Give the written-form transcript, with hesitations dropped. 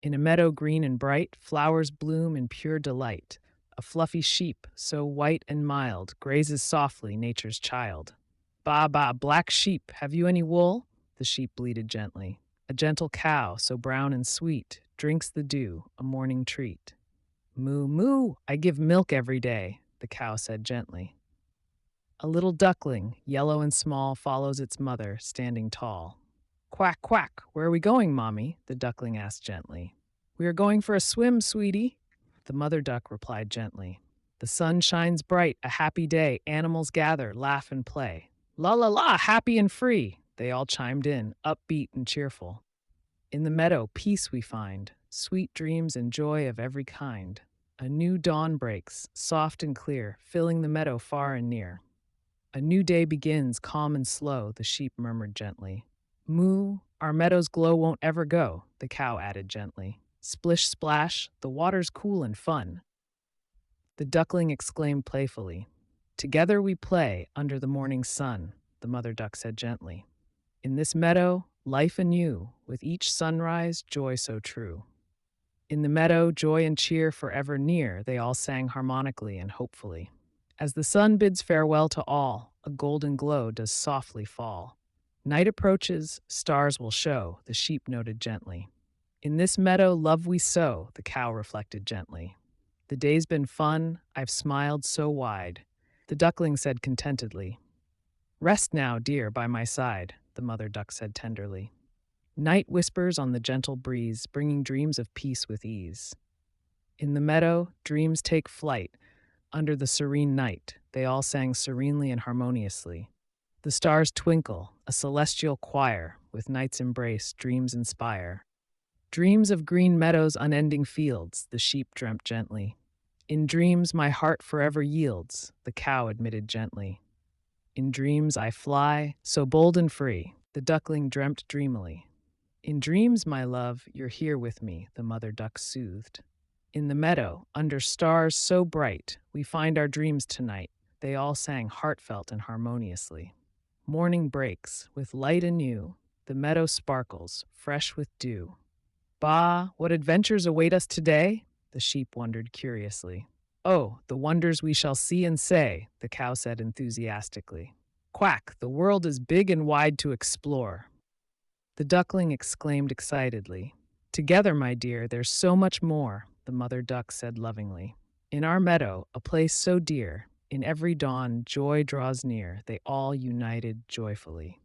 In a meadow green and bright, flowers bloom in pure delight. A fluffy sheep, so white and mild, grazes softly, nature's child. Ba, ba, black sheep, have you any wool? The sheep bleated gently. A gentle cow, so brown and sweet, drinks the dew, a morning treat. Moo, moo, I give milk every day, the cow said gently. A little duckling, yellow and small, follows its mother, standing tall. Quack, quack, where are we going, Mommy? The duckling asked gently. We are going for a swim, sweetie. The mother duck replied gently. The sun shines bright, a happy day, animals gather, laugh and play. La la la, happy and free, they all chimed in, upbeat and cheerful. In the meadow, peace we find, sweet dreams and joy of every kind. A new dawn breaks, soft and clear, filling the meadow far and near. A new day begins, calm and slow, the sheep murmured gently. Moo, our meadow's glow won't ever go, the cow added gently. Splish splash, the water's cool and fun. The duckling exclaimed playfully. Together we play under the morning sun, the mother duck said gently. In this meadow, life anew, with each sunrise, joy so true. In the meadow, joy and cheer forever near, they all sang harmonically and hopefully. As the sun bids farewell to all, a golden glow does softly fall. Night approaches, stars will show, the sheep noted gently. In this meadow, love we sow, the cow reflected gently. The day's been fun, I've smiled so wide, the duckling said contentedly. Rest now, dear, by my side, the mother duck said tenderly. Night whispers on the gentle breeze, bringing dreams of peace with ease. In the meadow, dreams take flight. Under the serene night, they all sang serenely and harmoniously. The stars twinkle, a celestial choir, with night's embrace, dreams inspire. Dreams of green meadows, unending fields, the sheep dreamt gently. In dreams my heart forever yields, the cow admitted gently. In dreams I fly, so bold and free, the duckling dreamt dreamily. In dreams, my love, you're here with me, the mother duck soothed. In the meadow, under stars so bright, we find our dreams tonight, they all sang heartfelt and harmoniously. Morning breaks, with light anew, the meadow sparkles, fresh with dew. Bah, what adventures await us today? The sheep wondered curiously. Oh, the wonders we shall see and say, the cow said enthusiastically. Quack, the world is big and wide to explore. The duckling exclaimed excitedly. Together, my dear, there's so much more, the mother duck said lovingly. In our meadow, a place so dear, in every dawn joy draws near, they all united joyfully.